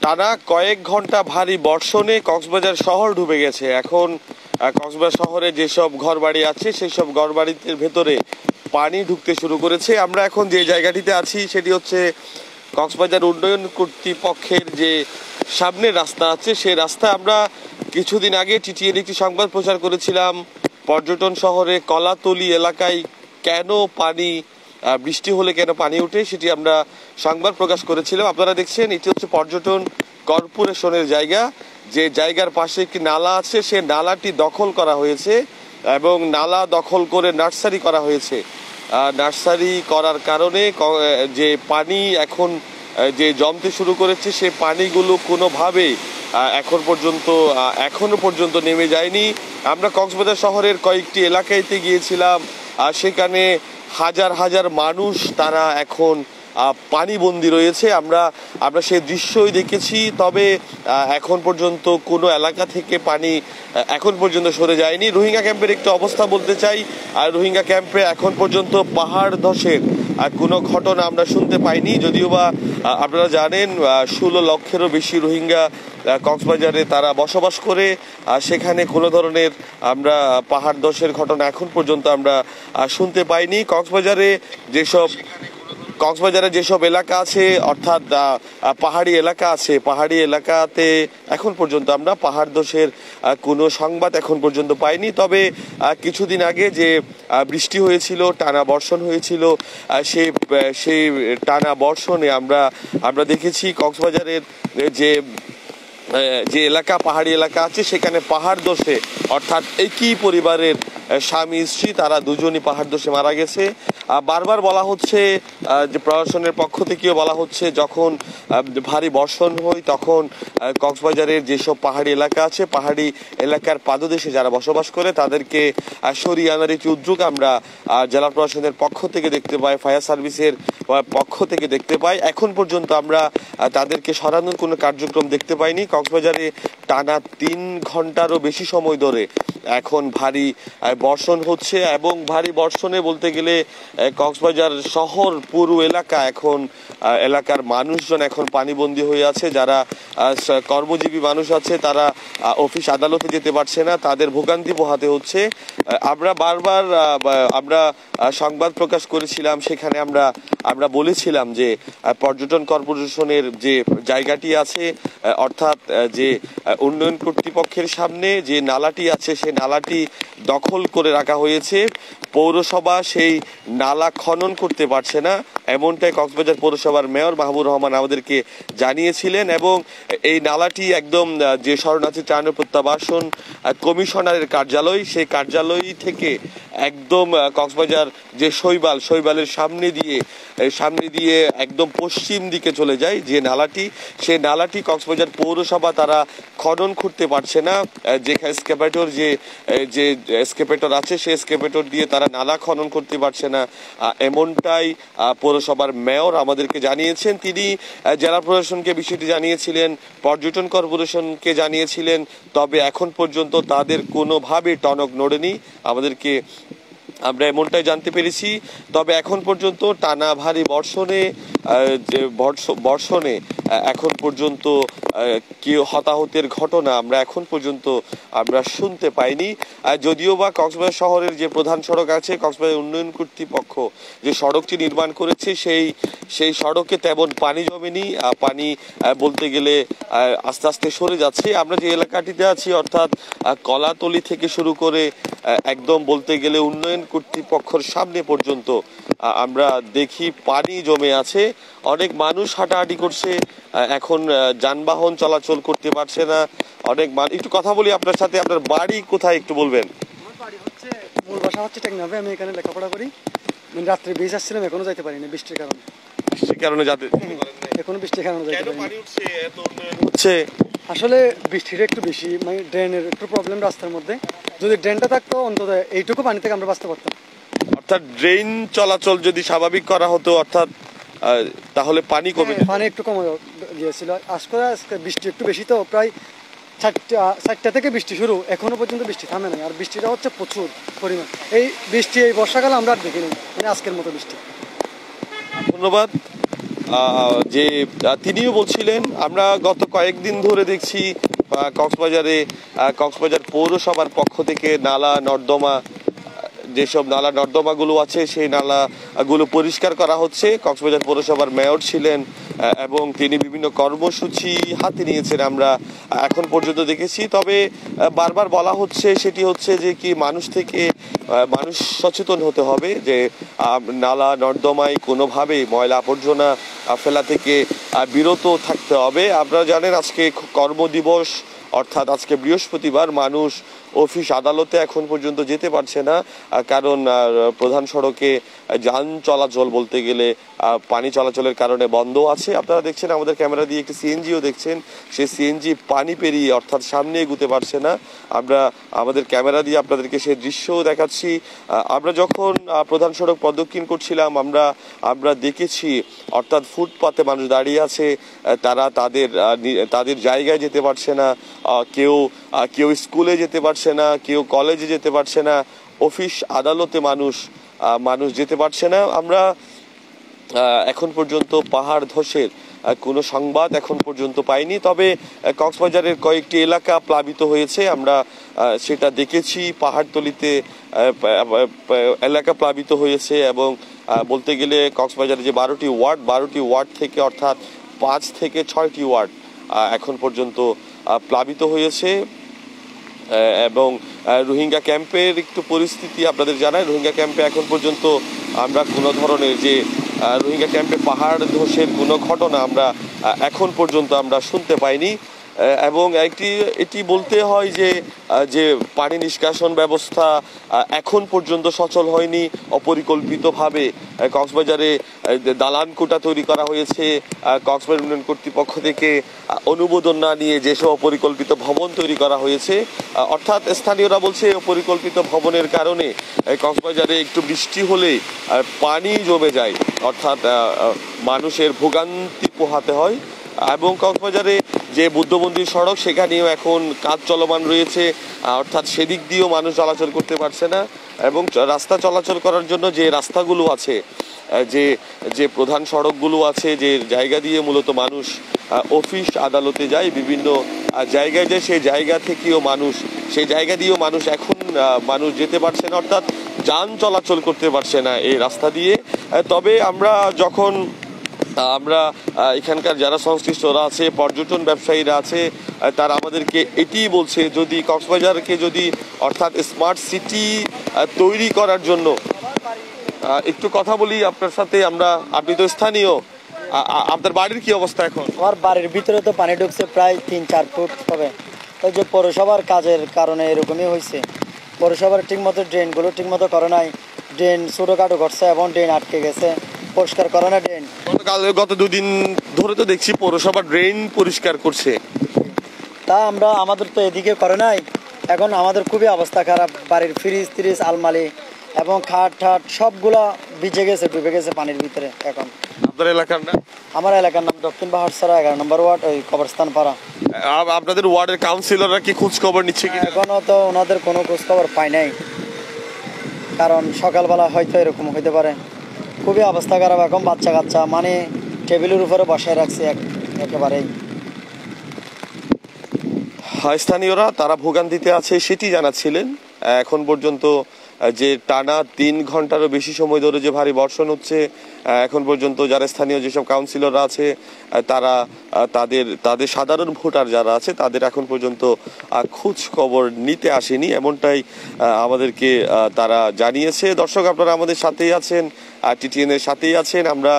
টানা কয়েক ঘন্টা ভারী বর্ষণে কক্সবাজার শহর ডুবে গেছে। এখন কক্সবাজার শহরে যেসব ঘরবাড়ি আছে সেই সব ঘরবাড়িতে ভেতরে পানি ঢুকতে শুরু করেছে। আমরা এখন যে জায়গাটিতে আছি সেটি হচ্ছে কক্সবাজার উন্নয়ন কর্তৃপক্ষের যে সামনের রাস্তা আছে সেই রাস্তায় আমরা কিছুদিন আগে টিটিএন একটি সংবাদ প্রচার করেছিলাম। পর্যটন শহরে কলাতলি এলাকায় কেন পানি, বৃষ্টি হলে কেন পানি ওঠে সেটি আমরা সংবাদ প্রকাশ করেছিলাম। আপনারা দেখছেন এটি হচ্ছে পর্যটন কর্পোরেশনের জায়গা, যে জায়গার পাশে একটি নালা আছে, সে নালাটি দখল করা হয়েছে এবং নালা দখল করে নার্সারি করা হয়েছে। নার্সারি করার কারণে যে পানি এখন যে জমতে শুরু করেছে সে পানিগুলো কোনোভাবেই এখনো পর্যন্ত নেমে যায়নি। আমরা কক্সবাজার শহরের কয়েকটি এলাকাতে গিয়েছিলাম, সেখানে হাজার হাজার মানুষ তারা এখন পানিবন্দী রয়েছে। আমরা সেই দৃশ্যই দেখেছি। তবে এখন পর্যন্ত কোনো এলাকা থেকে পানি এখন পর্যন্ত সরে যায়নি। রোহিঙ্গা ক্যাম্পের একটু অবস্থা বলতে চাই। আর রোহিঙ্গা ক্যাম্পে এখন পর্যন্ত পাহাড় ধসের কোনো ঘটনা আমরা শুনতে পাইনি, যদিও বা আপনারা জানেন 16 লক্ষেরও বেশি রোহিঙ্গা কক্সবাজারে তারা বসবাস করে। সেখানে কোনো ধরনের আমরা পাহাড় ধসের ঘটনা এখন পর্যন্ত আমরা শুনতে পাইনি। কক্সবাজারে যেসব এলাকা আছে, অর্থাৎ পাহাড়ি এলাকা আছে, পাহাড়ি এলাকাতে এখন পর্যন্ত আমরা পাহাড় ধসের কোনো সংবাদ এখন পর্যন্ত পাইনি। তবে কিছুদিন আগে যে বৃষ্টি হয়েছিল, টানা বর্ষণ হয়েছিল, সেই টানা বর্ষণে আমরা দেখেছি কক্সবাজারের যে এলাকা, পাহাড়ি এলাকা আছে, সেখানে পাহাড় ধসে, অর্থাৎ একই পরিবারের স্বামী স্ত্রী তারা দুজনই পাহাড় ধসে মারা গেছে। বারবার বলা হচ্ছে, যে প্রশাসনের পক্ষ থেকেও বলা হচ্ছে, যখন ভারী বর্ষণ হয় তখন কক্সবাজারের যেসব পাহাড়ি এলাকা আছে, পাহাড়ি এলাকার পাদদেশে যারা বসবাস করে তাদেরকে সরিয়ে আনার একটি উদ্যোগ আমরা জেলা প্রশাসনের পক্ষ থেকে দেখতে পাই, ফায়ার সার্ভিসের পক্ষ থেকে দেখতে পাই। এখন পর্যন্ত আমরা তাদেরকে সরানোর কোনো কার্যক্রম দেখতে পাইনি। কক্সবাজারে টানা 3 ঘন্টারও বেশি সময় ধরে এখন ভারী বর্ষণ হচ্ছে এবং ভারী বর্ষণে বলতে গেলে কক্সবাজার শহর পুরো এলাকার মানুষজন এখন পানিবন্দী হয়ে আছে। যারা কর্মজীবী মানুষ আছে তারা অফিস আদালতে যেতে পারছে না, তাদের ভোগান্তি পোহাতে হচ্ছে। আমরা সংবাদ প্রকাশ করেছিলাম, সেখানে আমরা বলেছিলাম যে পর্যটন কর্পোরেশনের যে জায়গাটি আছে, অর্থাৎ যে উন্নয়ন কর্তৃপক্ষের সামনে যে নালাটি আছে সেই নালাটি দখল করে রাখা হয়েছে। পৌরসভা সেই নালা খনন করতে পারছে না, এমনটাই কক্সবাজার পৌরসভার মেয়র মাহবুব রহমান আমাদেরকে জানিয়েছিলেন। এবং এই নালাটি একদম যে শরণার্থী ত্রাণ ও প্রত্যাবাসন কমিশনারের কার্যালয়, সেই কার্যালয় থেকে একদম কক্সবাজার যে শৈবালের সামনে দিয়ে একদম পশ্চিম দিকে চলে যায় যে নালাটি, সেই নালাটি কক্সবাজার পৌরসভা তারা খনন করতে পারছে না। যে এসকেপেটর আছে সেই এসকেপেটর দিয়ে তারা নালা খনন করতে পারছে না, এমনটাই পৌরসভার মেয়র আমাদেরকে জানিয়েছেন। তিনি জেলা প্রশাসনকে বিষয়টি জানিয়েছিলেন, পর্যটন কর্পোরেশনকে জানিয়েছিলেন, তবে এখন পর্যন্ত তাদের কোনোভাবে টনক নড়েনি, আমরা এমনটাই জানতে পেরেছি। তবে এখন পর্যন্ত টানা ভারী বর্ষণে এখন পর্যন্ত কেউ হতাহতের ঘটনা আমরা শুনতে পাইনি। যদিও বা কক্সবাজার শহরের যে প্রধান সড়ক আছে, কক্সবাজার উন্নয়ন কর্তৃপক্ষ যে সড়কটি নির্মাণ করেছে সেই সড়কে তেমন পানি জমেনি। পানি বলতে গেলে আস্তে আস্তে সরে যাচ্ছে। আমরা যে এলাকাটিতে আছি, অর্থাৎ কলাতলি থেকে শুরু করে একদম বলতে গেলে উন্নয়ন কর্তৃপক্ষের সামনে পর্যন্ত আমরা দেখি পানি জমে আছে। অনেক মানুষ হাঁটাহাঁটি করছে, এখন যানবাহন চলাচল করতে পারছে না। একটু কথা বলি আপনার সাথে। আপনার বাড়ি কোথায় একটু বলবেন? মূল বাসা হচ্ছে টেকনাফে, আমি এখানে লেখাপড়া করি। রাত্রে বেশ আসছিলাম, এখনো যাইতে পারিনি বৃষ্টির কারণে। আসলে বৃষ্টিটা একটু বেশি, মানে ড্রেনের একটু প্রবলেম রাস্তার মধ্যে। যদি ড্রেনটা থাকতো অন্তত এইটুকু পানি থেকে আমরা বাঁচতে পারতাম। অর্থাৎ ড্রেন চলাচল যদি স্বাভাবিক করা হতো, অর্থাৎ তাহলে পানি একটু কমে গিয়েছিল। আজকে বৃষ্টি একটু বেশি, তো প্রায় 4টা থেকে বৃষ্টি শুরু, এখনো পর্যন্ত বৃষ্টি থামে নাই। আর বৃষ্টিটা হচ্ছে প্রচুর পরিমাণ। এই বর্ষাকালে আমরা আর দেখিনি, মানে আজকের মতো বৃষ্টি। ধন্যবাদ। যে তিনিও বলছিলেন, আমরা গত কয়েকদিন ধরে দেখছি কক্সবাজার পৌরসভার পক্ষ থেকে নালা নর্দমা, যেসব নালা নর্দমাগুলো আছে সেই নালাগুলো পরিষ্কার করা হচ্ছে। কক্সবাজার পৌরসভার মেয়র ছিলেন এবং তিনি বিভিন্ন কর্মসূচি হাতে নিয়েছেন আমরা এখন পর্যন্ত দেখেছি। তবে বারবার বলা হচ্ছে সেটি হচ্ছে যে কি মানুষ সচেতন হতে হবে যে নালা নর্দমায় কোনোভাবেই ময়লা আবর্জনা ফেলা থেকে বিরত থাকতে হবে। আপনারা জানেন আজকে কর্মদিবস, অর্থাৎ আজকে বৃহস্পতিবার, মানুষ অফিস আদালতে এখন পর্যন্ত যেতে পারছে না, কারণ প্রধান সড়কে যান চলাচল বলতে গেলে পানি চলাচলের কারণে বন্ধ আছে। আপনারা দেখছেন আমাদের ক্যামেরা দিয়ে একটি সিএনজিও দেখছেন, সেই সিএনজি পানি পেরিয়ে অর্থাৎ সামনে এগুতে পারছে না। আমরা আমাদের ক্যামেরা দিয়ে আপনাদেরকে সেই দৃশ্যও দেখাচ্ছি। আমরা যখন প্রধান সড়ক প্রদক্ষিণ করছিলাম আমরা দেখেছি, অর্থাৎ ফুটপাতে মানুষ দাঁড়িয়ে আছে, তারা তাদের জায়গায় যেতে পারছে না, কেউ স্কুলে যেতে পারছে না, কেউ কলেজে যেতে পারছে না, অফিস আদালতে মানুষ যেতে পারছে না। আমরা এখন পর্যন্ত পাহাড় ধসের কোনো সংবাদ এখন পর্যন্ত পাইনি, তবে কক্সবাজারের কয়েকটি এলাকা প্লাবিত হয়েছে, আমরা সেটা দেখেছি। পাহাড়তলিতে এলাকা প্লাবিত হয়েছে এবং বলতে গেলে কক্সবাজারে যে 12টি ওয়ার্ড থেকে, অর্থাৎ 5 থেকে 6টি ওয়ার্ড এখন পর্যন্ত প্লাবিত হয়েছে। এবং রোহিঙ্গা ক্যাম্পের একটু পরিস্থিতি আপনাদের জানাই। রোহিঙ্গা ক্যাম্পে এখন পর্যন্ত আমরা কোনো ধরনের যে রোহিঙ্গা ক্যাম্পে পাহাড় ধসের কোনো ঘটনা আমরা এখন পর্যন্ত আমরা শুনতে পাইনি। এবং এটি বলতে হয় যে পানি নিষ্কাশন ব্যবস্থা এখন পর্যন্ত সচল হয়নি। অপরিকল্পিতভাবে কক্সবাজারে দালান কোঠা তৈরি করা হয়েছে, কক্সবাজার উন্নয়ন কর্তৃপক্ষ থেকে অনুমোদন না নিয়ে যেসব অপরিকল্পিত ভবন তৈরি করা হয়েছে, অর্থাৎ স্থানীয়রা বলছে অপরিকল্পিত ভবনের কারণে কক্সবাজারে একটু বৃষ্টি হলে পানি জমে যায়, অর্থাৎ মানুষের ভোগান্তি পোহাতে হয়। এবং কক্সবাজারে যে বুদ্ধমন্দির সড়ক, সেখানেও এখন কাজ চলমান রয়েছে, অর্থাৎ সেদিক দিয়েও মানুষ চলাচল করতে পারছে না। এবং রাস্তা চলাচল করার জন্য যে রাস্তাগুলো আছে, যে প্রধান সড়কগুলো আছে, যে জায়গা দিয়ে মূলত মানুষ অফিস আদালতে যায়, বিভিন্ন জায়গায় যায়, সেই জায়গা দিয়েও মানুষ এখন যেতে পারছে না, অর্থাৎ যান চলাচল করতে পারছে না এই রাস্তা দিয়ে। তবে আমরা এখানকার যারা সংশ্লিষ্টরা আছে, পর্যটন ব্যবসায়ীরা আছে, তারা আমাদেরকে এটিই বলছে, যদি কক্সবাজারকে অর্থাৎ স্মার্ট সিটি তৈরি করার জন্য একটু কথা বলি আপনার সাথে। আপনি তো স্থানীয়, আপনার বাড়ির কি অবস্থা এখন? আমার বাড়ির ভিতরে তো পানি ঢুকছে প্রায় 3-4 ফুট হবে। ওই যে পৌরসভার কাজের কারণে এরকমই হয়েছে। পৌরসভার ঠিকমতো ড্রেনগুলো ঠিকমতো করে নাই, ড্রেন ছোটোখাটো করছে এবং ড্রেন আটকে গেছে, পরিষ্কার করে না ড্রেন। গত 2 দিন ধরে তো দেখছি পৌরসভা ড্রেন পরিষ্কার করছে, তা আমাদের তো এদিকে করে নাই। এখন আমাদের খুবই অবস্থা খারাপ, বাড়ির ফ্রিজ আলমারি এবং খাট সবগুলা ভিজে গেছে, ডুবে গেছে পানির ভিতরে। এখন আপনার এলাকার নাম? আমার এলাকার নাম দক্ষিণ বাহারছড়া 11 নম্বর ওয়ার্ড, ওই কবরস্থান পাড়া। আপনাদের ওয়ার্ডের কাউন্সিলররা কি খোঁজ খবর নিচ্ছে কি? এখনো তো ওনাদের কোনো খোঁজ খবর পাই নাই, কারণ সকালবেলা হয়তো এরকম হইতে পারে। খুবই অবস্থা খারাপ। এখন বাচ্চা কাচ্চা মানে টেবিলের উপরে বসায় রাখছে একেবারেই। স্থানীয়রা তারা ভোগান্তিতে আছে সেটি জানাচ্ছিলেন। এখন পর্যন্ত যে টানা 3 ঘন্টারও বেশি সময় ধরে যে ভারী বর্ষণ হচ্ছে, এখন পর্যন্ত যারা স্থানীয় যেসব কাউন্সিলররা আছে, তারা তাদের সাধারণ ভোটার যারা আছে, তাদের এখন পর্যন্ত খোঁজ খবর নিতে আসেনি, এমনটাই আমাদেরকে তারা জানিয়েছে। দর্শক, আপনারা আমাদের সাথেই আছেন, TTN এর সাথেই আছেন। আমরা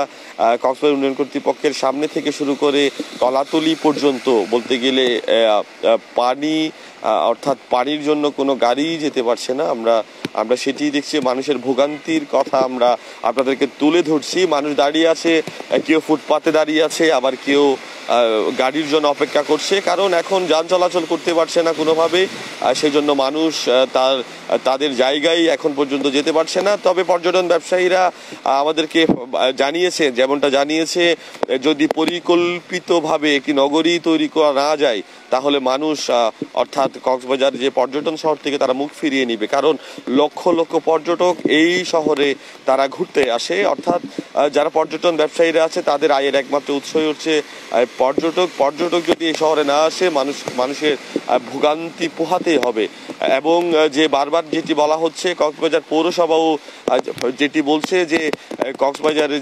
কক্সবাজার উন্নয়ন কর্তৃপক্ষের সামনে থেকে শুরু করে কলাতলি পর্যন্ত বলতে গেলে পানি, অর্থাৎ পানির জন্য কোনো গাড়ি যেতে পারছে না। আমরা সেটি দেখছি, মানুষের ভোগান্তির কথা আমরা আপনাদেরকে তুলে ধরছি। মানুষ দাঁড়িয়ে আছে, কেউ ফুটপাতে দাঁড়িয়ে আছে, আবার কেউ গাড়ির জন্য অপেক্ষা করছে, কারণ এখন যান চলাচল করতে পারছে না কোনোভাবে। সেই জন্য মানুষ তাদের জায়গায় এখন পর্যন্ত যেতে পারছে না। তবে পর্যটন ব্যবসায়ীরা আমাদেরকে জানিয়েছে, যেমনটা জানিয়েছে, যদি পরিকল্পিতভাবে একটি নগরী তৈরি করা না যায় তাহলে মানুষ অর্থাৎ কক্সবাজার যে পর্যটন শহর থেকে তারা মুখ ফিরিয়ে নিবে, কারণ লক্ষ লক্ষ পর্যটক এই শহরে তারা ঘুরতে আসে। অর্থাৎ যারা পর্যটন ব্যবসায়ীরা আছে তাদের আয়ের একমাত্র উৎসই হচ্ছে পর্যটক যদি এই শহরে না আসে মানুষের ভোগান্তি পোহাতেই হবে। এবং যে বারবার যেটি বলা হচ্ছে, কক্সবাজার পৌরসভাও যেটি বলছে যে কক্সবাজারে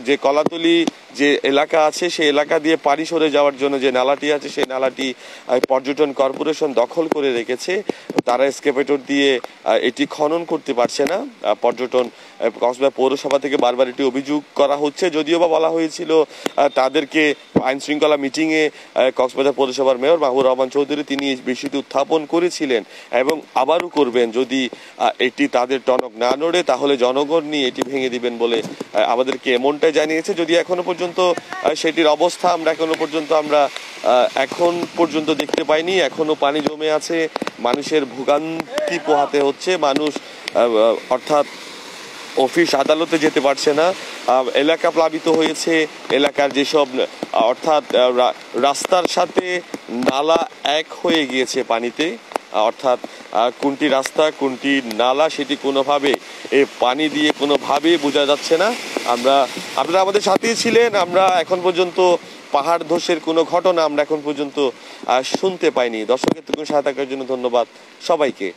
যে কলাতলি যে এলাকা আছে সেই এলাকা দিয়ে পাড়ি সরে যাওয়ার জন্য যে নালাটি আছে সেই নালাটি পর্যটন কর্পোরেশন দখল করে রেখেছে। তারা এসকেভেটর দিয়ে এটি খনন করতে পারছে না। কক্সবাজার পৌরসভা থেকে বারবার এটি অভিযোগ করা হচ্ছে, যদিও বা বলা হয়েছিল তাদেরকে আইন শৃঙ্খলা মিটিংয়ে কক্সবাজার পৌরসভার মেয়র মাহবুব রহমান চৌধুরী তিনি এই বিষয়টি উত্থাপন করেছিলেন এবং আবারও করবেন। যদি এটি তাদের টনক না নড়ে তাহলে জনগণ নিয়ে এটি ভেঙে দিবেন বলে আমাদেরকে এমনটাই জানিয়েছে। যদি এখনো পর্যন্ত সেটির অবস্থা আমরা এখন পর্যন্ত দেখতে পাইনি। এখনো পানি জমে আছে, মানুষের ভোগান্তি পোহাতে হচ্ছে। মানুষ অর্থাৎ অফিস আদালতে যেতে পারছে না, এলাকা প্লাবিত হয়েছে। এলাকার যেসব অর্থাৎ রাস্তার সাথে নালা এক হয়ে গিয়েছে পানিতে, অর্থাৎ কোনটি রাস্তা কোনটি নালা সেটি কোনোভাবে পানি দিয়ে কোনোভাবে বোঝা যাচ্ছে না। আপনারা আমাদের সাথেই ছিলেন। আমরা এখন পর্যন্ত পাহাড় ধসের কোনো ঘটনা আমরা এখন পর্যন্ত শুনতে পাইনি। দর্শকের সহায়তা করার জন্য ধন্যবাদ সবাইকে।